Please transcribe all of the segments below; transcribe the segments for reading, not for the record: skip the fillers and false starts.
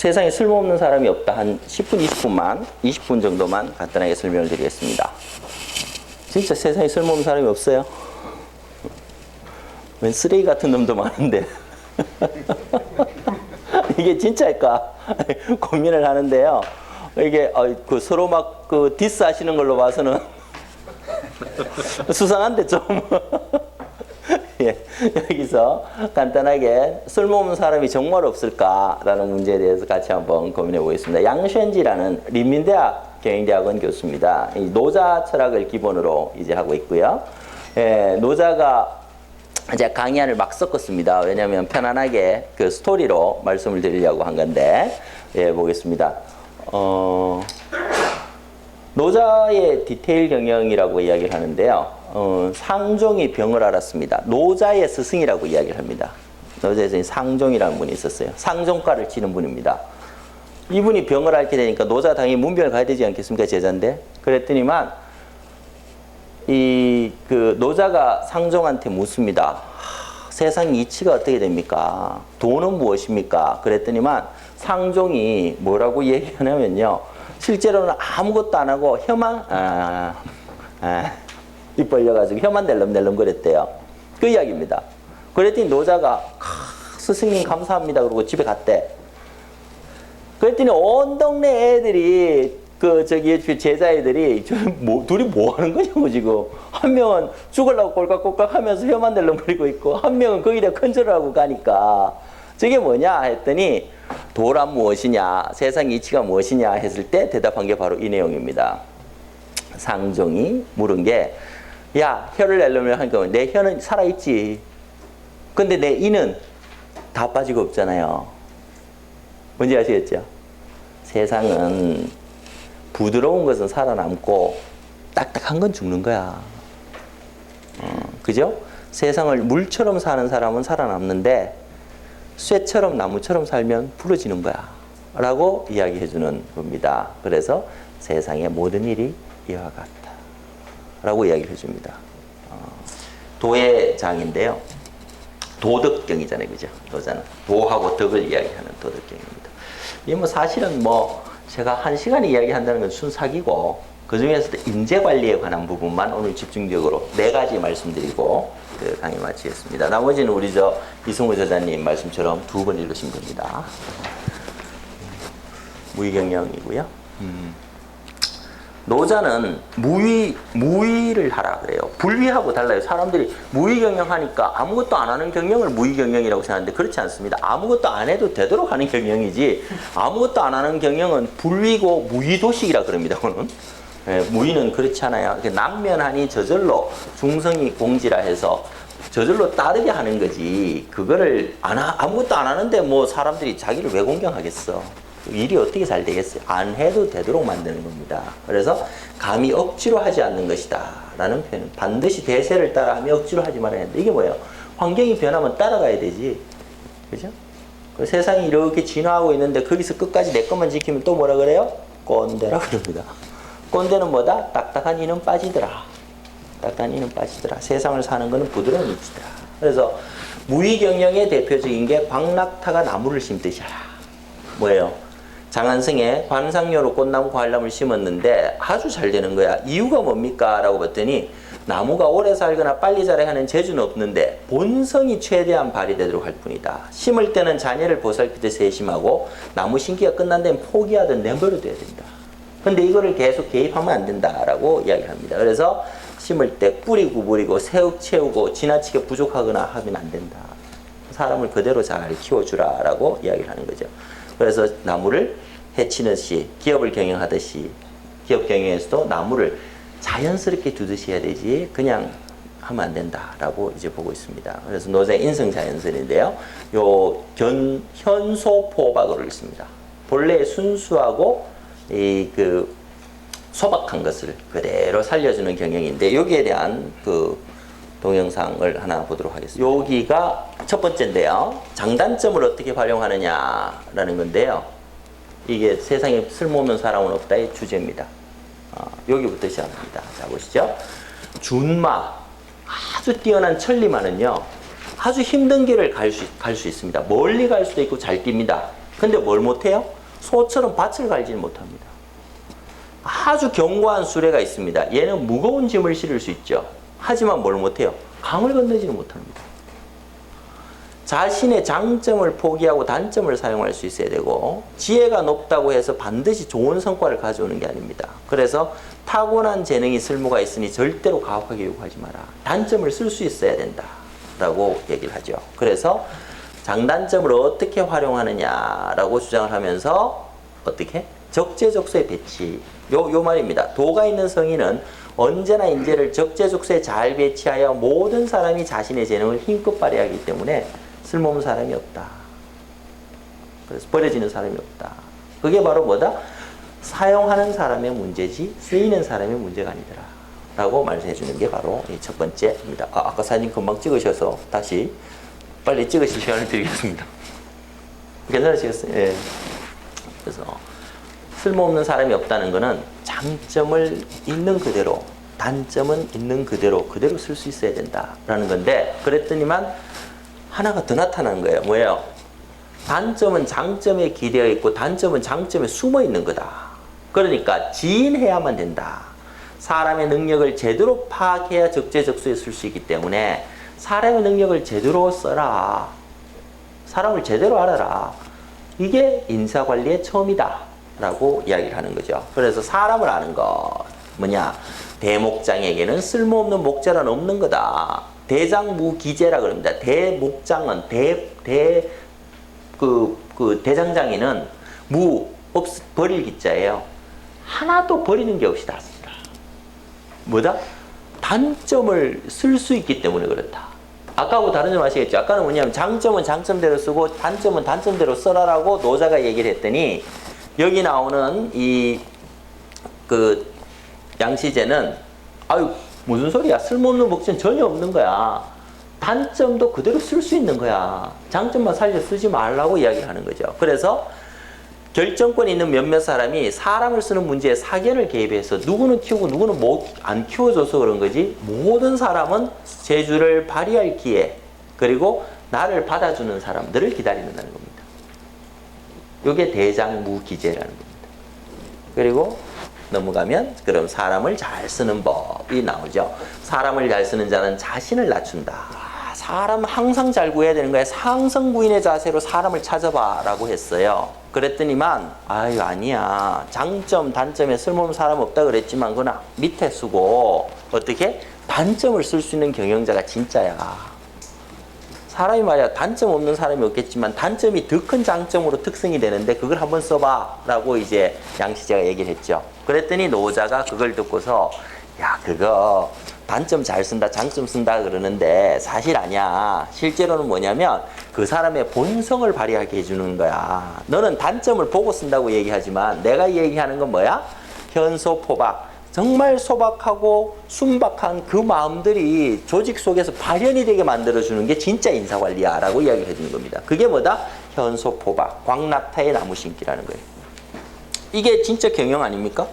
세상에 쓸모없는 사람이 없다. 한 10분, 20분 정도만 간단하게 설명을 드리겠습니다. 진짜 세상에 쓸모없는 사람이 없어요? 웬 쓰레기 같은 놈도 많은데. 이게 진짜일까? 고민을 하는데요. 이게 그 서로 막 그 디스 하시는 걸로 봐서는 수상한데 좀. 예, 여기서 간단하게 쓸모없는 사람이 정말 없을까라는 문제에 대해서 같이 한번 고민해 보겠습니다. 양쉔지라는 린민대학 경영대학원 교수입니다. 이 노자 철학을 기본으로 이제 하고 있고요. 예, 노자가 이제 강의안을 막 섞었습니다. 왜냐하면 편안하게 그 스토리로 말씀을 드리려고 한 건데, 예, 보겠습니다. 노자의 디테일 경영이라고 이야기를 하는데요. 상종이 병을 앓았습니다. 노자의 스승이라고 이야기를 합니다. 노자의 스승 상종이라는 분이 있었어요. 상종가를 치는 분입니다. 이분이 병을 앓게 되니까 노자 당연히 문병을 가야 되지 않겠습니까? 제자인데. 그랬더니만 그 노자가 상종한테 묻습니다. 세상 이치가 어떻게 됩니까? 돈은 무엇입니까? 그랬더니만 상종이 뭐라고 얘기하냐면요. 실제로는 아무것도 안 하고 혀만 입 벌려가지고 혀만 낼름낼름 그랬대요. 그 이야기입니다. 그랬더니 노자가 스승님 감사합니다 그러고 집에 갔대. 그랬더니 온 동네 애들이 제자애들이 둘이 뭐 하는 거냐고 지금. 한 명은 죽으려고 꼴깍꼴깍 하면서 혀만 낼름거리고 있고 한 명은 거기다 큰절을 하고 가니까 저게 뭐냐 했더니 도란 무엇이냐, 세상 이치가 무엇이냐 했을 때 대답한 게 바로 이 내용입니다. 상종이 물은 게, 야, 혀를 내려면 하니까 내 혀는 살아있지. 근데 내 이는 다 빠지고 없잖아요. 뭔지 아시겠죠? 세상은 부드러운 것은 살아남고 딱딱한 건 죽는 거야. 그죠? 세상을 물처럼 사는 사람은 살아남는데 쇠처럼 나무처럼 살면 부러지는 거야 라고 이야기해 주는 겁니다. 그래서 세상의 모든 일이 이와 같다 라고 이야기해 줍니다. 도의 장인데요. 도덕경이잖아요. 그죠? 도자는 도하고 덕을 이야기하는 도덕경입니다. 이 뭐 사실은 뭐 제가 1시간에 이야기한다는 건 순삭이고 그 중에서도 인재관리에 관한 부분만 오늘 집중적으로 4가지 말씀드리고 그 강의 마치겠습니다. 나머지는 우리 이승우 저자님 말씀처럼 2번 읽으시면 됩니다. 무의경영이고요. 노자는 무의를 하라 그래요. 불위하고 달라요. 사람들이 무의경영하니까 아무것도 안 하는 경영을 무의경영이라고 생각하는데 그렇지 않습니다. 아무것도 안 해도 되도록 하는 경영이지 아무것도 안 하는 경영은 불위고 무의도식이라 그럽니다. 그거는. 예, 무의는 그렇지 않아요. 낭면하니 저절로 중성이 공지라 해서 저절로 따르게 하는 거지. 그거를 아무것도 안 하는데 뭐 사람들이 자기를 왜 공경하겠어. 일이 어떻게 잘 되겠어요. 안 해도 되도록 만드는 겁니다. 그래서 감히 억지로 하지 않는 것이다 라는 표현은 반드시 대세를 따라하며 억지로 하지 말아야 한다. 이게 뭐예요? 환경이 변하면 따라가야 되지. 그죠? 세상이 이렇게 진화하고 있는데 거기서 끝까지 내 것만 지키면 또 뭐라 그래요? 꼰대라 그럽니다. 꼰대는 뭐다? 딱딱한 이는 빠지더라. 딱딱한 이는 빠지더라. 세상을 사는 것은 부드러운 이치다. 그래서 무의경영의 대표적인 게 광락타가 나무를 심듯이 하라. 뭐예요? 장안승에 관상료로 꽃나무 과일나무를 심었는데 아주 잘 되는 거야. 이유가 뭡니까? 라고 봤더니 나무가 오래 살거나 빨리 자라야 하는 재주는 없는데 본성이 최대한 발휘되도록 할 뿐이다. 심을 때는 자녀를 보살피듯 세심하고 나무 심기가 끝난 데는 포기하든 내버려둬야 된다. 근데 이거를 계속 개입하면 안 된다라고 이야기합니다. 그래서 심을 때 뿌리 구부리고 새욱 채우고 지나치게 부족하거나 하면 안 된다. 사람을 그대로 잘 키워주라라고 이야기를 하는 거죠. 그래서 나무를 해치듯이 기업을 경영하듯이 기업 경영에서도 나무를 자연스럽게 두듯이 해야 되지 그냥 하면 안 된다라고 이제 보고 있습니다. 그래서 노자의 인성자연설인데요. 요 현소포박으로 있습니다. 본래 순수하고 그 소박한 것을 그대로 살려주는 경영인데 여기에 대한 그 동영상을 하나 보도록 하겠습니다. 여기가 첫 번째인데요. 장단점을 어떻게 활용하느냐라는 건데요. 이게 세상에 쓸모없는 사람은 없다의 주제입니다. 여기부터 시작합니다. 자, 보시죠. 준마, 아주 뛰어난 천리마는요. 아주 힘든 길을 갈 수 있습니다. 멀리 갈 수도 있고 잘 뜁니다. 근데 뭘 못해요? 소처럼 밭을 갈지는 못합니다. 아주 견고한 수레가 있습니다. 얘는 무거운 짐을 실을 수 있죠. 하지만 뭘 못해요? 강을 건너지는 못합니다. 자신의 장점을 포기하고 단점을 사용할 수 있어야 되고, 지혜가 높다고 해서 반드시 좋은 성과를 가져오는 게 아닙니다. 그래서 타고난 재능이 쓸모가 있으니 절대로 가혹하게 요구하지 마라. 단점을 쓸 수 있어야 된다 라고 얘기를 하죠. 그래서 장단점을 어떻게 활용하느냐라고 주장을 하면서 어떻게? 적재적소의 배치. 요 말입니다. 도가 있는 성인은 언제나 인재를 적재적소에 잘 배치하여 모든 사람이 자신의 재능을 힘껏 발휘하기 때문에 쓸모없는 사람이 없다. 그래서 버려지는 사람이 없다. 그게 바로 뭐다? 사용하는 사람의 문제지 쓰이는 사람의 문제가 아니더라 라고 말씀해 주는 게 바로 첫 번째입니다. 아까 사진 금방 찍으셔서 다시 빨리 찍으실 시간을 드리겠습니다. 괜찮으시겠어요? 예. 그래서 쓸모없는 사람이 없다는 것은 장점을 있는 그대로, 단점은 있는 그대로 쓸 수 있어야 된다라는 건데, 그랬더니만 하나가 더 나타나는 거예요. 뭐예요? 단점은 장점에 기대어 있고 단점은 장점에 숨어 있는 거다. 그러니까 지인해야만 된다. 사람의 능력을 제대로 파악해야 적재적소에 쓸 수 있기 때문에 사람의 능력을 제대로 써라. 사람을 제대로 알아라. 이게 인사관리의 처음이다 라고 이야기를 하는 거죠. 그래서 사람을 아는 것 뭐냐? 대목장에게는 쓸모없는 목자란 없는 거다. 대장무기재라 그럽니다. 대목장은 대장장이는 버릴 기자예요. 하나도 버리는 게 없이 다 쓴다. 뭐다? 단점을 쓸 수 있기 때문에 그렇다. 아까하고 다른 점 아시겠죠? 아까는 뭐냐면 장점은 장점대로 쓰고 단점은 단점대로 써라라고 노자가 얘기를 했더니, 여기 나오는 양시제는 아유 무슨 소리야, 쓸모없는 목적은 전혀 없는 거야. 단점도 그대로 쓸 수 있는 거야. 장점만 살려 쓰지 말라고 이야기를 하는 거죠. 그래서 결정권이 있는 몇몇 사람이 사람을 쓰는 문제에 사견을 개입해서 누구는 키우고 누구는 안 키워줘서 그런 거지, 모든 사람은 재주를 발휘할 기회, 그리고 나를 받아주는 사람들을 기다린다는 겁니다. 이게 대장무기재라는 겁니다. 그리고 넘어가면 그럼 사람을 잘 쓰는 법이 나오죠. 사람을 잘 쓰는 자는 자신을 낮춘다. 사람 항상 잘 구해야 되는 거야. 상승구인의 자세로 사람을 찾아봐 라고 했어요. 그랬더니만 아유 아니야, 장점 단점에 쓸모없는 사람 없다 그랬지만 그건 밑에 쓰고 어떻게 단점을 쓸 수 있는 경영자가 진짜야. 사람이 말이야 단점 없는 사람이 없겠지만 단점이 더 큰 장점으로 특성이 되는데 그걸 한번 써봐 라고 이제 양시제가 얘기를 했죠. 그랬더니 노자가 그걸 듣고서 야 그거 단점 잘 쓴다 장점 쓴다 그러는데 사실 아니야. 실제로는 뭐냐면 그 사람의 본성을 발휘하게 해주는 거야. 너는 단점을 보고 쓴다고 얘기하지만 내가 얘기하는 건 뭐야? 현소포박. 정말 소박하고 순박한 그 마음들이 조직 속에서 발현이 되게 만들어주는 게 진짜 인사관리야 라고 이야기를 해주는 겁니다. 그게 뭐다? 현소포박, 광낙타의 나무심기라는 거예요. 이게 진짜 경영 아닙니까?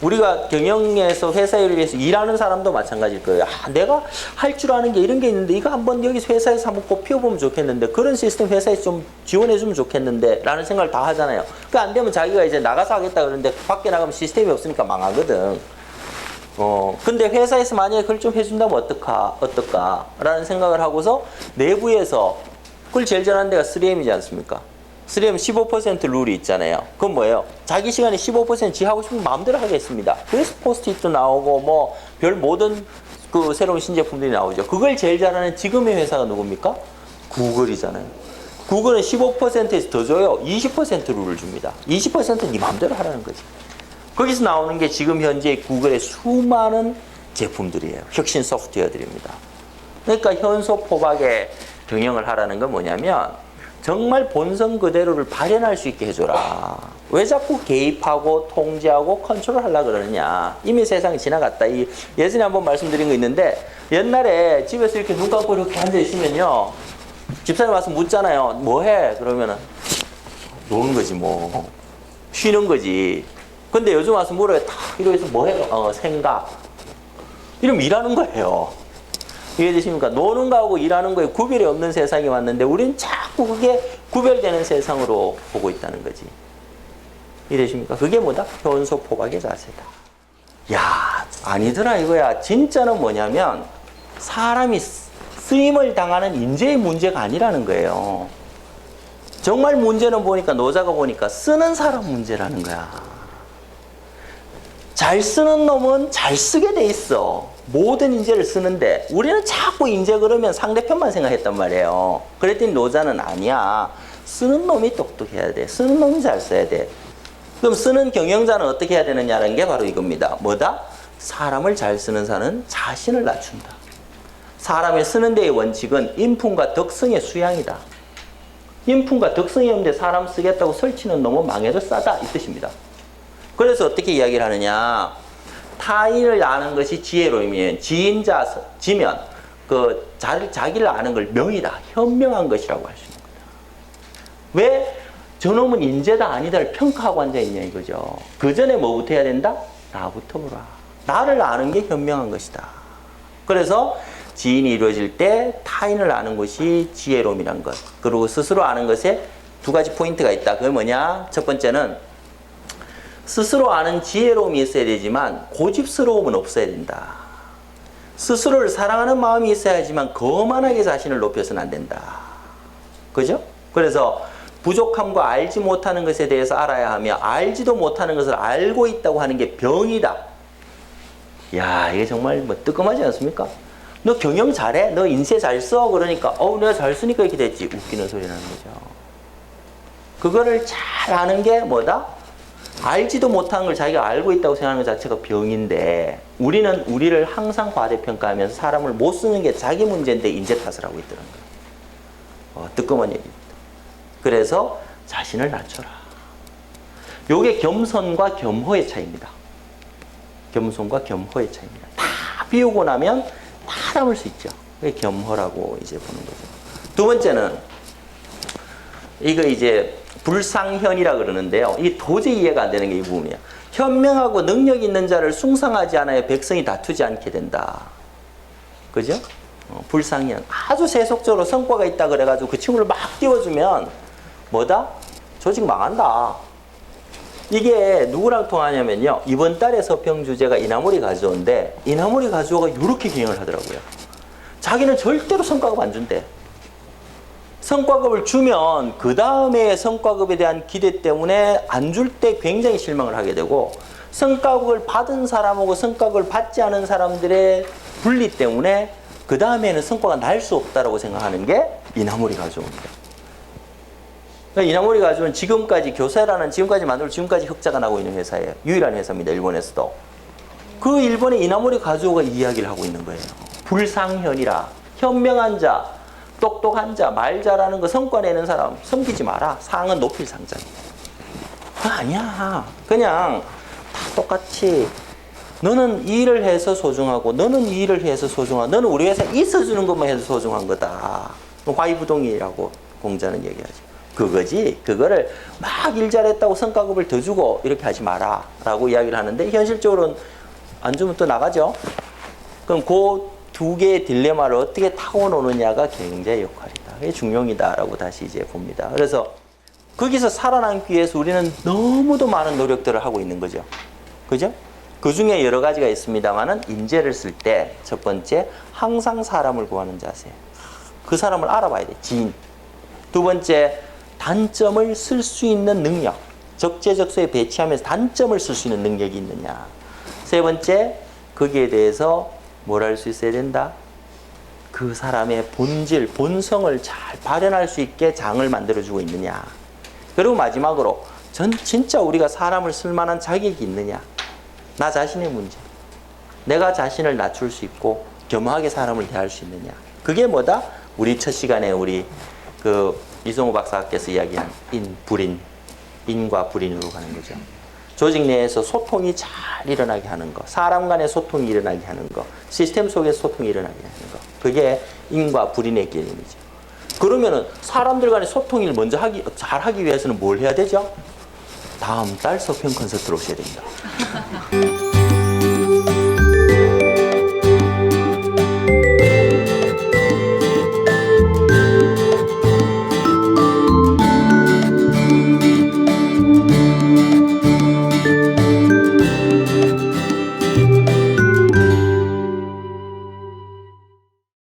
우리가 경영에서 회사 일을 위해서 일하는 사람도 마찬가지일 거예요. 내가 할 줄 아는 게 이런 게 있는데 이거 한번 여기서 회사에서 한번 꼭 피워보면 좋겠는데 그런 시스템 회사에서 좀 지원해주면 좋겠는데 라는 생각을 다 하잖아요. 그 안 되면 자기가 이제 나가서 하겠다 그러는데 밖에 나가면 시스템이 없으니까 망하거든. 근데 회사에서 만약에 그걸 좀 해준다면 어떨까 라는 생각을 하고서 내부에서 그걸 제일 잘하는 데가 3M이지 않습니까? 3M 15% 룰이 있잖아요. 그건 뭐예요? 자기 시간에 15% 지 하고 싶으면 마음대로 하겠습니다. 그래서 포스트잇도 나오고 뭐 별 모든 그 새로운 신제품들이 나오죠. 그걸 제일 잘하는 지금의 회사가 누굽니까? 구글이잖아요. 구글은 15%에서 더 줘요. 20% 룰을 줍니다. 20%는 네 마음대로 하라는 거지. 거기서 나오는 게 지금 현재 구글의 수많은 제품들이에요. 혁신 소프트웨어들입니다. 그러니까 현소포박의 경영을 하라는 건 뭐냐면 정말 본성 그대로를 발현할 수 있게 해줘라. 왜 자꾸 개입하고 통제하고 컨트롤하려고 그러느냐. 이미 세상이 지나갔다. 예전에 한번 말씀드린 거 있는데 옛날에 집에서 이렇게 눈 감고 이렇게 앉아있으면요. 집사님 와서 묻잖아요. 뭐 해? 그러면은 노는 거지 뭐. 쉬는 거지. 근데 요즘 와서 물어요. 다 이러면서 뭐 해? 생각. 이러면 일하는 거예요. 이해되십니까? 노는 거하고 일하는 거에 구별이 없는 세상이 왔는데 우리는 자꾸 자꾸 그게 구별되는 세상으로 보고 있다는 거지. 이해되십니까? 그게 뭐다? 현소 포박의 자세다. 야, 아니더라 이거야. 진짜는 뭐냐면 사람이 쓰임을 당하는 인재의 문제가 아니라는 거예요. 정말 문제는 보니까 노자가 보니까 쓰는 사람 문제라는 거야. 잘 쓰는 놈은 잘 쓰게 돼 있어. 모든 인재를 쓰는데 우리는 자꾸 인재 그러면 상대편만 생각했단 말이에요. 그랬더니 노자는 아니야. 쓰는 놈이 똑똑해야 돼. 쓰는 놈이 잘 써야 돼. 그럼 쓰는 경영자는 어떻게 해야 되느냐는 게 바로 이겁니다. 뭐다? 사람을 잘 쓰는 자는 자신을 낮춘다. 사람의 쓰는 데의 원칙은 인품과 덕성의 수양이다. 인품과 덕성이 없는데 사람 쓰겠다고 설치는 놈은 망해도 싸다 이 뜻입니다. 그래서 어떻게 이야기를 하느냐? 타인을 아는 것이 지혜로이면 지면 자기를 아는 걸 명이다. 현명한 것이라고 할 수 있는 거다. 왜 저놈은 인재다 아니다를 평가하고 앉아있냐 이거죠. 그 전에 뭐부터 해야 된다? 나부터 보라. 나를 아는 게 현명한 것이다. 그래서 지인이 이루어질 때 타인을 아는 것이 지혜로움이란 것. 그리고 스스로 아는 것에 두 가지 포인트가 있다. 그게 뭐냐? 첫 번째는 스스로 아는 지혜로움이 있어야 되지만 고집스러움은 없어야 된다. 스스로를 사랑하는 마음이 있어야지만 거만하게 자신을 높여서는 안 된다. 그죠? 그래서 부족함과 알지 못하는 것에 대해서 알아야 하며 알지도 못하는 것을 알고 있다고 하는 게 병이다. 야, 이게 정말 뭐 뜨끔하지 않습니까? 너 경영 잘해? 너 인쇄 잘 써? 그러니까 내가 잘 쓰니까 이렇게 됐지. 웃기는 소리 나는 거죠. 그거를 잘 아는 게 뭐다? 알지도 못하는 걸 자기가 알고 있다고 생각하는 것 자체가 병인데 우리는 우리를 항상 과대평가하면서 사람을 못 쓰는 게 자기 문제인데 인재 탓을 하고 있더라는 거예요. 뜨끔한 얘기입니다. 그래서 자신을 낮춰라. 요게 겸손과 겸허의 차이입니다. 겸손과 겸허의 차이입니다. 다 비우고 나면 다 담을 수 있죠. 그게 겸허라고 이제 보는 거죠. 두 번째는 이거 이제 불상현이라 그러는데요. 이게 도저히 이해가 안 되는 게 이 부분이에요. 현명하고 능력 있는 자를 숭상하지 않아야 백성이 다투지 않게 된다. 그죠? 불상현. 아주 세속적으로 성과가 있다 그래가지고 그 친구를 막 띄워주면 뭐다? 조직 망한다. 이게 누구랑 통하냐면요. 이번 달에 서평 주제가 이나모리 가주오인데 이나모리 가주오가 이렇게 경영을 하더라고요. 자기는 절대로 성과급 안 준대. 성과급을 주면 그 다음에 성과급에 대한 기대 때문에 안 줄 때 굉장히 실망을 하게 되고 성과급을 받은 사람하고 성과급을 받지 않은 사람들의 분리 때문에 그 다음에는 성과가 날 수 없다라고 생각하는 게 이나모리 가주오입니다. 그러니까 이나모리 가주오는 지금까지 교세라는 지금까지 흑자가 나고 있는 회사예요. 유일한 회사입니다. 일본에서도. 그 일본의 이나모리 가주오가 이야기를 하고 있는 거예요. 불상현이라. 현명한 자, 똑똑한 자, 말 잘하는 거, 성과 내는 사람 섬기지 마라. 상은 높일 상자니. 아니야. 그냥 다 똑같이 너는 이 일을 해서 소중하고 너는 이 일을 해서 소중하고 너는 우리 회사에 있어주는 것만 해도 소중한 거다. 화이부동이라고 공자는 얘기하죠. 그거지. 그거를 막 일 잘했다고 성과급을 더 주고 이렇게 하지 마라 라고 이야기를 하는데 현실적으로는 안 주면 또 나가죠. 그럼 그 두 개의 딜레마를 어떻게 타고 노느냐가 경제의 역할이다. 그게 중용이다라고 다시 이제 봅니다. 그래서 거기서 살아남기 위해서 우리는 너무도 많은 노력들을 하고 있는 거죠. 그죠? 그 중에 여러 가지가 있습니다만은 인재를 쓸 때 첫 번째, 항상 사람을 구하는 자세. 그 사람을 알아봐야 돼. 지인. 두 번째, 단점을 쓸 수 있는 능력. 적재적소에 배치하면서 단점을 쓸 수 있는 능력이 있느냐. 세 번째, 거기에 대해서 뭘 할 수 있어야 된다? 그 사람의 본질, 본성을 잘 발현할 수 있게 장을 만들어주고 있느냐. 그리고 마지막으로 진짜 우리가 사람을 쓸만한 자격이 있느냐. 나 자신의 문제. 내가 자신을 낮출 수 있고 겸허하게 사람을 대할 수 있느냐. 그게 뭐다? 우리 첫 시간에 우리 이성우 박사께서 이야기한 인과 불인으로 가는 거죠. 조직 내에서 소통이 잘 일어나게 하는 거, 사람 간의 소통이 일어나게 하는 거, 시스템 속에서 소통이 일어나게 하는 거. 그게 인과 불인의 개념이죠. 그러면은 사람들 간의 소통을 먼저 잘 하기 위해서는 뭘 해야 되죠? 다음 달 서평 콘서트로 오셔야 됩니다.